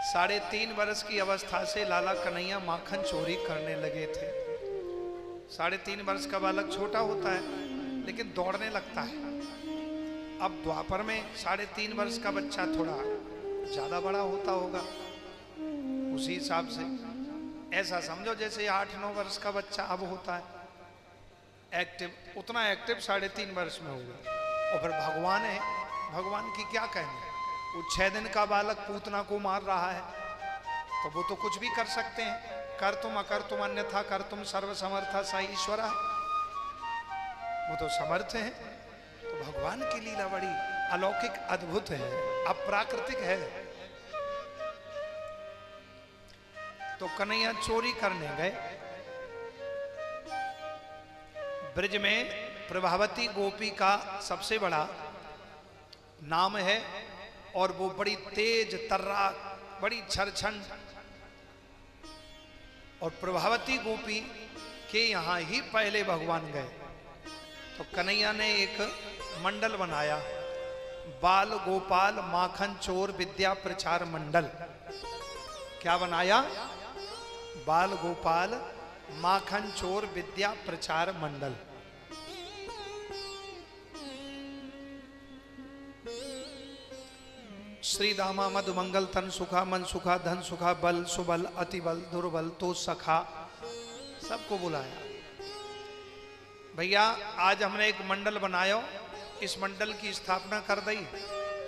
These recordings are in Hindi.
3.5 वर्ष की अवस्था से लाला कन्हैया माखन चोरी करने लगे थे। 3.5 वर्ष का बालक छोटा होता है लेकिन दौड़ने लगता है। अब द्वापर में 3.5 वर्ष का बच्चा थोड़ा ज्यादा बड़ा होता होगा, उसी हिसाब से ऐसा समझो जैसे 8-9 वर्ष का बच्चा अब होता है एक्टिव, उतना एक्टिव 3.5 वर्ष में होगा। और फिर भगवान है, भगवान की क्या कहने, वो 6 दिन का बालक पूतना को मार रहा है तो वो तो कुछ भी कर सकते हैं। कर तुम अकर तुम अन्यथा कर तुम सर्व समर्था सा ईश्वरा, वो तो समर्थ है। तो भगवान की लीला बड़ी अलौकिक अद्भुत है, अप्राकृतिक है। तो कन्हैया चोरी करने गए। ब्रज में प्रभावती गोपी का सबसे बड़ा नाम है और वो बड़ी तेज तर्राक, बड़ी छरछंड। और प्रभावती गोपी के यहां ही पहले भगवान गए। तो कन्हैया ने एक मंडल बनाया, बाल गोपाल माखन चोर विद्या प्रचार मंडल। क्या बनाया? बाल गोपाल माखन चोर विद्या प्रचार मंडल। श्री दामा मधु मंगल तन सुखा मन सुखा धन सुखा बल सुबल अति बल दुर्बल तो सखा, सबको बुलाया। भैया आज हमने एक मंडल बनायो, इस मंडल की स्थापना कर दी।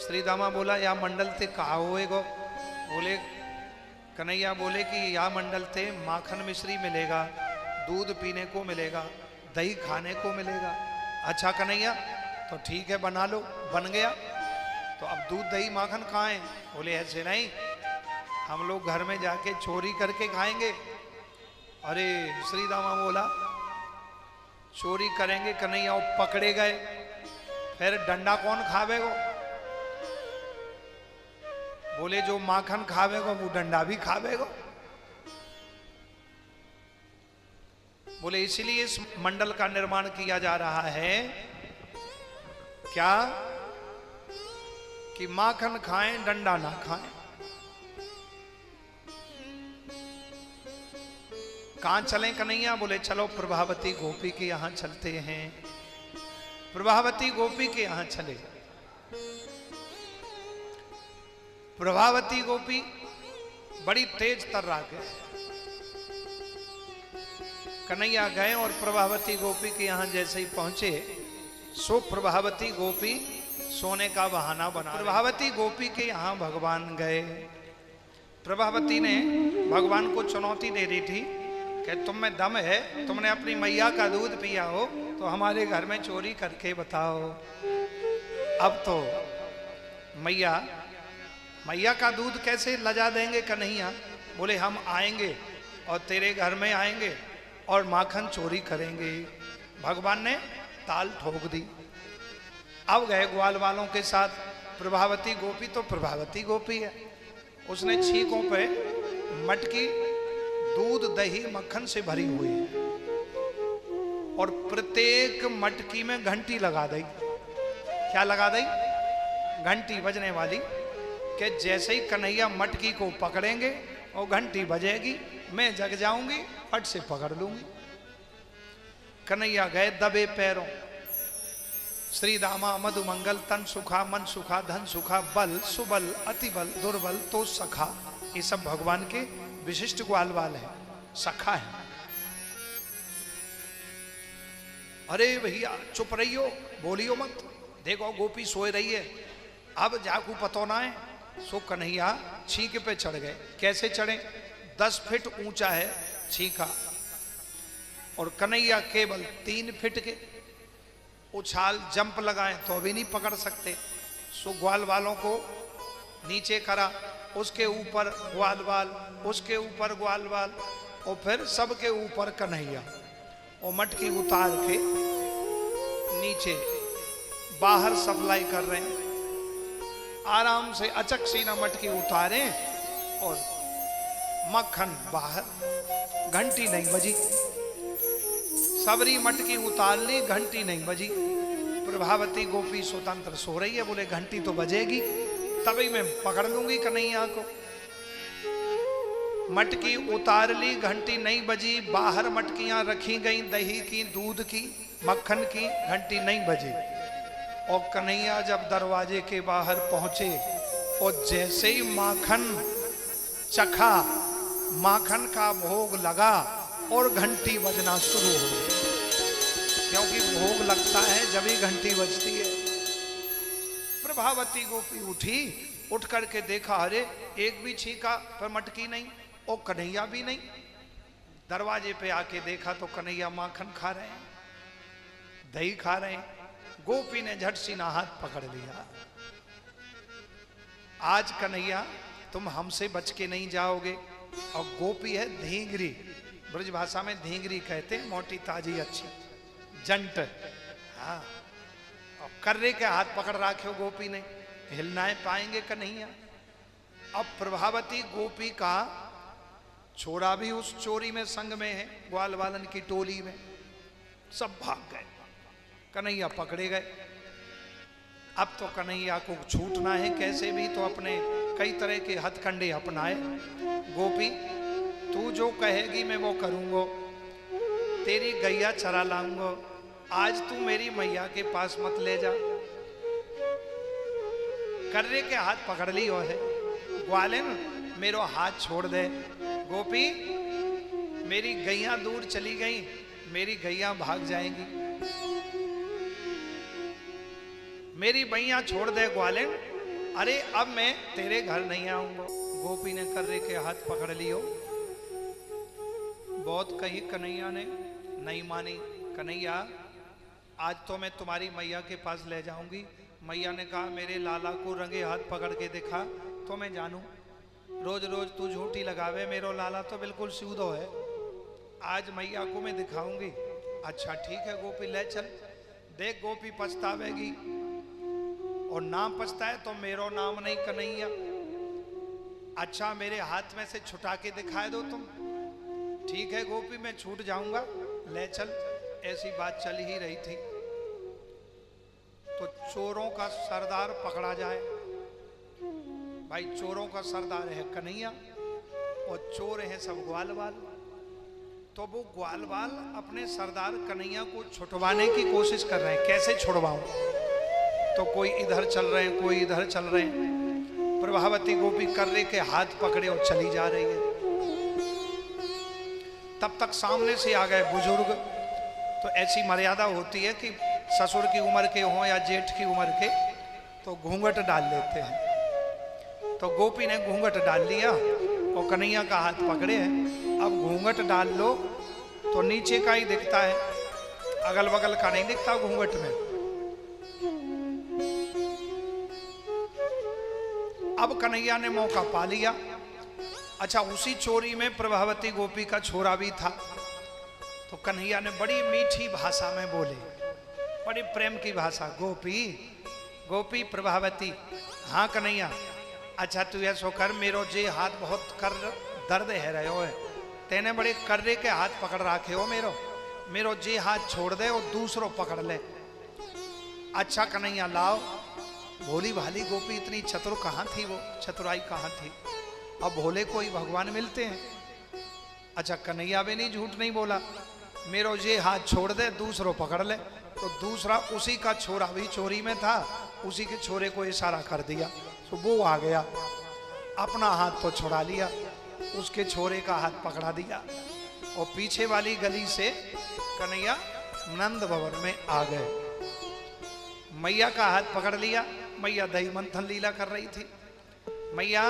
श्री दामा बोला या मंडल ते कहा होएगो? बोले कन्हैया बोले कि या मंडल ते माखन मिश्री मिलेगा, दूध पीने को मिलेगा, दही खाने को मिलेगा। अच्छा कन्हैया तो ठीक है बना लो। बन गया। तो अब दूध दही माखन खाएं? बोले ऐसे नहीं, हम लोग घर में जाके चोरी करके खाएंगे। अरे श्री दामा बोला चोरी करेंगे कन्हैया, और पकड़े गए फिर डंडा कौन खावेगो? बोले जो माखन खावेगो वो डंडा भी खावेगो। बोले इसलिए इस मंडल का निर्माण किया जा रहा है क्या कि माखन खाएं डंडा ना खाएं। कहां चलें कन्हैया? बोले चलो प्रभावती गोपी के यहां चलते हैं। प्रभावती गोपी के यहां चले। प्रभावती गोपी बड़ी तेज तर्राक है। कन्हैया गए और प्रभावती गोपी के यहां जैसे ही पहुंचे सो प्रभावती गोपी सोने का बहाना बना। प्रभावती गोपी के यहां भगवान गए। प्रभावती ने भगवान को चुनौती दे दी थी कि तुम में दम है, तुमने अपनी मैया का दूध पिया हो तो हमारे घर में चोरी करके बताओ। अब तो मैया का दूध कैसे लजा देंगे कन्हैया? बोले हम आएंगे और तेरे घर में आएंगे और माखन चोरी करेंगे। भगवान ने ताल ठोक दी। अब गए ग्वाल वालों के साथ। प्रभावती गोपी तो प्रभावती गोपी है, उसने छीकों पे मटकी दूध दही मक्खन से भरी हुई है और प्रत्येक मटकी में घंटी लगा दी। क्या लगा दी? घंटी बजने वाली, कि जैसे ही कन्हैया मटकी को पकड़ेंगे और घंटी बजेगी मैं जग जाऊंगी, फट से पकड़ लूंगी। कन्हैया गए दबे पैरों। श्री दामा मधु मंगल तन सुखा मन सुखा धन सुखा बल सुबल अति बल दुर्बल तो सखा। ये सब भगवान के विशिष्ट ग्वाल वाल है, सखा है। अरे भैया चुप रहियो, बोलियो मत, देखो गोपी सोए रही है, अब जाकू पतो ना है। सो कन्हैया छींक पे चढ़ गए। कैसे चढ़े? 10 फीट ऊंचा है छींका और कन्हैया केवल 3 फीट के। उछाल जंप लगाएं तो अभी नहीं पकड़ सकते। सो ग्वाल वालों को नीचे करा, उसके ऊपर ग्वाल वाल, उसके ऊपर ग्वाल वाल और फिर सबके ऊपर कन्हैया। और मटकी उतार के नीचे बाहर सप्लाई कर रहे हैं। आराम से अचक सीना मटकी उतारे और मक्खन बाहर। घंटी नहीं बजी। सबरी मटकी उतार ली, घंटी नहीं बजी। प्रभावती गोपी स्वतंत्र सो रही है। बोले घंटी तो बजेगी तभी मैं पकड़ लूंगी कन्हैया को। मटकी उतार ली, घंटी नहीं बजी, बाहर मटकियां रखी गई, दही की, दूध की, मक्खन की, घंटी नहीं बजी। और कन्हैया जब दरवाजे के बाहर पहुंचे और जैसे ही माखन चखा, माखन का भोग लगा और घंटी बजना शुरू हो गई, क्योंकि भोग लगता है जब ही घंटी बजती है। प्रभावती गोपी उठी, उठ करके देखा, अरे एक भी छीका पर मटकी नहीं और कन्हैया भी नहीं। दरवाजे पे आके देखा तो कन्हैया माखन खा रहे हैं, दही खा रहे हैं। गोपी ने झट सीना हाथ पकड़ लिया, आज कन्हैया तुम हमसे बच के नहीं जाओगे। और गोपी है धींगरी, ब्रज भाषा में धींगरी कहते हैं, मोटी ताजी अच्छी जंट। हाँ, और कर्रे के हाथ पकड़ रखे हो गोपी ने, हिलना पाएंगे कन्हैया। अब प्रभावती गोपी का छोरा भी उस चोरी में संग में है, ग्वाल वालन की टोली में। सब भाग गए, कन्हैया पकड़े गए। अब तो कन्हैया को छूटना है कैसे भी, तो अपने कई तरह के हथकंडे अपनाए। गोपी तू जो कहेगी मैं वो करूंगा, तेरी गैया चरा लाऊंगा, आज तू मेरी मैया के पास मत ले जा। कर्रे के हाथ पकड़ ली हो है, ग्वालिन मेरो हाथ छोड़ दे। गोपी मेरी गैया दूर चली गई, मेरी गैया भाग जाएंगी, मेरी मैया छोड़ दे ग्वालिन, अरे अब मैं तेरे घर नहीं आऊंगा। गोपी ने कर्रे के हाथ पकड़ लियो, बहुत कही कन्हैया ने, नहीं मानी। कन्हैया आज तो मैं तुम्हारी मैया के पास ले जाऊंगी। मैया ने कहा मेरे लाला को रंगे हाथ पकड़ के दिखा तो मैं जानूं, रोज रोज तू झूठी लगावे, मेरो लाला तो बिल्कुल सीधो है, आज मैया को मैं दिखाऊंगी। अच्छा ठीक है गोपी ले चल, देख गोपी पछतावेगी, और नाम पछताए तो मेरो नाम नहीं कन्हैया। अच्छा मेरे हाथ में से छुटा के दिखाए दो तुम। ठीक है गोपी मैं छूट जाऊंगा, ले चल। ऐसी बात चल ही रही थी तो चोरों का सरदार पकड़ा जाए। भाई चोरों का सरदार है कन्हैया और चोर है सब ग्वालवाल। तो वो ग्वालवाल अपने सरदार कन्हैया को छुटवाने की कोशिश कर रहे हैं, कैसे छुड़वाऊं। तो कोई इधर चल रहे हैं, कोई इधर चल रहे हैं। प्रभावती गोपी कर्रे के हाथ पकड़े और चली जा रही है। तब तक सामने से आ गए बुजुर्ग। तो ऐसी मर्यादा होती है कि ससुर की उम्र के हों या जेठ की उम्र के, तो घूंघट डाल लेते हैं। तो गोपी ने घूंघट डाल लिया और कन्हैया का हाथ पकड़े हैं। अब घूंघट डाल लो तो नीचे का ही दिखता है, अगल बगल का नहीं दिखता घूंघट में। अब कन्हैया ने मौका पा लिया। अच्छा उसी चोरी में प्रभावती गोपी का छोरा भी था। तो कन्हैया ने बड़ी मीठी भाषा में बोले, बड़ी प्रेम की भाषा, गोपी गोपी प्रभावती। हाँ कन्हैया, अच्छा तू ऐसो कर, मेरो जे हाथ बहुत कर दर्द है रहे हो, तेने बड़े कर्रे के हाथ पकड़ रखे हो मेरो जे हाथ छोड़ दे और दूसरो पकड़ ले। अच्छा कन्हैया लाओ। भोली भाली गोपी इतनी चतुर कहाँ थी, वो चतुराई कहाँ थी। अब भोले कोई भगवान मिलते हैं। अच्छा कन्हैया भी नहीं, झूठ नहीं बोला, मेरो ये हाथ छोड़ दे दूसरो पकड़ ले। तो दूसरा उसी का छोरा भी चोरी में था, उसी के छोरे को इशारा कर दिया तो वो आ गया, अपना हाथ तो छुड़ा लिया, उसके छोरे का हाथ पकड़ा दिया और पीछे वाली गली से कन्हैया नंद भवन में आ गए। मैया का हाथ पकड़ लिया, मैया दही मंथन लीला कर रही थी। मैया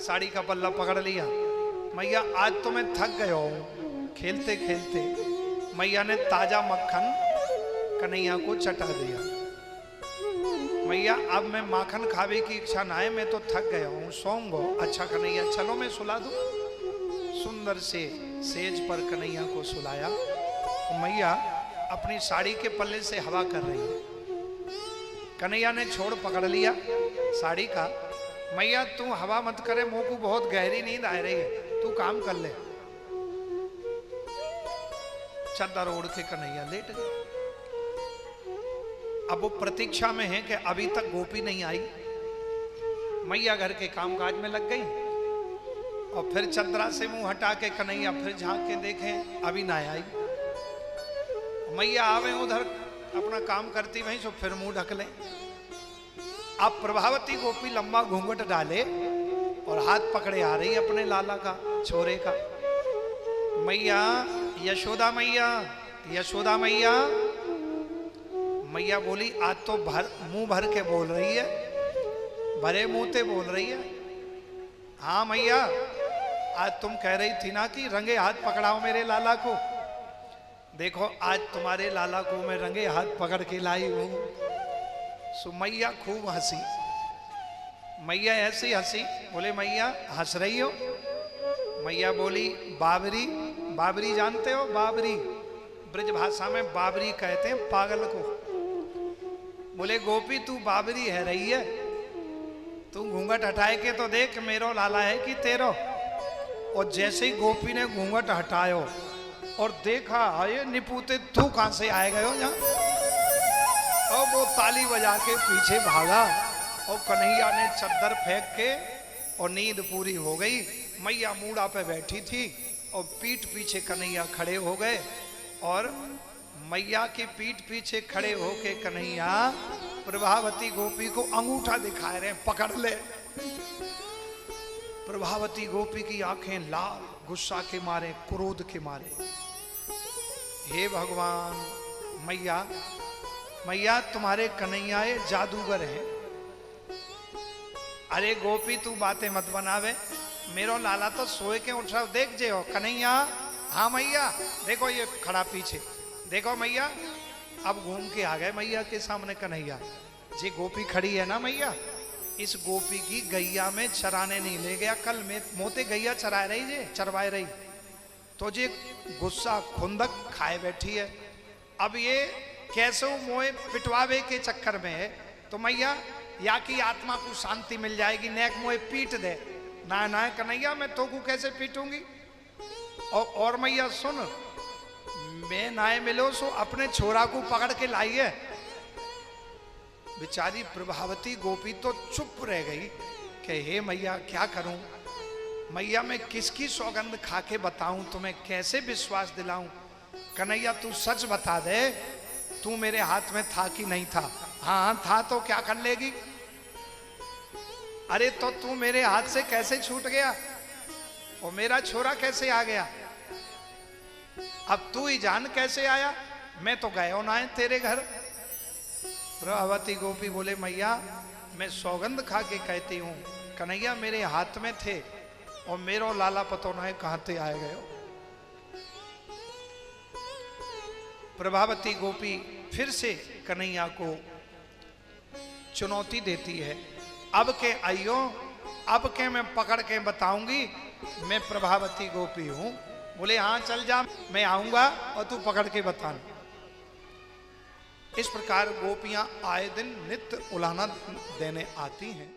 साड़ी का पल्ला पकड़ लिया, मैया आज तो मैं थक गया हूँ खेलते खेलते। मैया ने ताजा मक्खन कन्हैया को चटा दिया। मैया अब मैं माखन खावे की इच्छा ना है, मैं तो थक गया हूँ, सोऊंगा। अच्छा कन्हैया चलो मैं सुला दूं। सुंदर से सेज पर कन्हैया को सुलाया। मैया अपनी साड़ी के पल्ले से हवा कर रही है। कन्हैया ने छोड़ पकड़ लिया साड़ी का। मैया तू हवा मत करे, मुंह को बहुत गहरी नींद आ रही है, तू काम कर ले। चादर ओढ़ के कन्हैया लेट गया। अब वो प्रतीक्षा में है कि अभी तक गोपी नहीं आई। मैया घर के कामकाज में लग गई। और फिर चंद्रा से मुंह हटा के कन्हैया फिर झांक के देखें, अभी ना आई। मैया आवे उधर अपना काम करती वहीं सो फिर मुंह ढक ले। अब प्रभावती गोपी लंबा घूंघट डाले और हाथ पकड़े आ रही अपने लाला का, छोरे का। मैया, यशोदा मैया, यशोदा मैया। मैया बोली आज तो मुंह भर के बोल रही है, भरे मुंह से बोल रही है। हाँ मैया, आज तुम कह रही थी ना कि रंगे हाथ पकड़ाओ मेरे लाला को। देखो आज तुम्हारे लाला को मैं रंगे हाथ पकड़ के लाई हूं। सो मैया खूब हंसी। मैया ऐसी हंसी, बोले मैया हंस रही हो? मैया बोली बाबरी, बाबरी जानते हो? बाबरी ब्रज भाषा में बाबरी कहते हैं पागल को। बोले गोपी तू बाबरी है रही है, तू घूंघट हटाए के तो देख मेरो लाला है कि तेरो। और जैसे ही गोपी ने घूंघट हटायो और देखा ये निपुते तू कहां से आए गए हो यहाँ, और वो ताली बजा के पीछे भागा और कन्हैया ने चद्दर फेंक के और नींद पूरी हो गई। मैया मूड़ा पे बैठी थी और पीठ पीछे कन्हैया खड़े हो गए और मैया की पीठ पीछे खड़े होके कन्हैया प्रभावती गोपी को अंगूठा दिखा रहे हैं, पकड़ ले। प्रभावती गोपी की आंखें लाल, गुस्सा के मारे, क्रोध के मारे। हे भगवान, मैया मैया तुम्हारे कन्हैया जादूगर हैं। अरे गोपी तू बातें मत बनावे, मेरो लाला तो सोए के उठ रहा, देख जे हो कन्हैया। हाँ मैया, देखो ये खड़ा पीछे, देखो मैया। अब घूम के आ गए मैया के सामने कन्हैया। जी गोपी खड़ी है ना मैया, इस गोपी की गैया में चराने नहीं ले गया, कल में मोते गैया चरा रही जे, चरवाए रही, तो जे गुस्सा खुंदक खाए बैठी है। अब ये कैसे मोए पिटवावे के चक्कर में है, तो मैया या की आत्मा को शांति मिल जाएगी, नेक मोए पीट दे। ना ना कन्हैया मैं तो को कैसे पीटूंगी। और मैया सुन, मैं नाए मिलो सो अपने छोरा को पकड़ के लाई है। बेचारी प्रभावती गोपी तो चुप रह गई कि हे मैया क्या करूं, मैया मैं किसकी सौगंध खा के बताऊं, तुम्हें कैसे विश्वास दिलाऊं। कन्हैया तू सच बता दे, तू मेरे हाथ में था कि नहीं था? हाँ था, तो क्या कर लेगी? अरे तो तू मेरे हाथ से कैसे छूट गया और मेरा छोरा कैसे आ गया? अब तू ही जान कैसे आया, मैं तो गयो ना है तेरे घर। प्रभावती गोपी बोले मैया मैं सौगंध खा के कहती हूं, कन्हैया मेरे हाथ में थे और मेरो लाला पतो ना है कहां से आए गए। प्रभावती गोपी फिर से कन्हैया को चुनौती देती है, अब के आइयो, अब के मैं पकड़ के बताऊंगी मैं प्रभावती गोपी हूं। बोले हाँ चल जा, मैं आऊंगा और तू पकड़ के बता। इस प्रकार गोपियां आए दिन नित्य उलाहना देने आती हैं।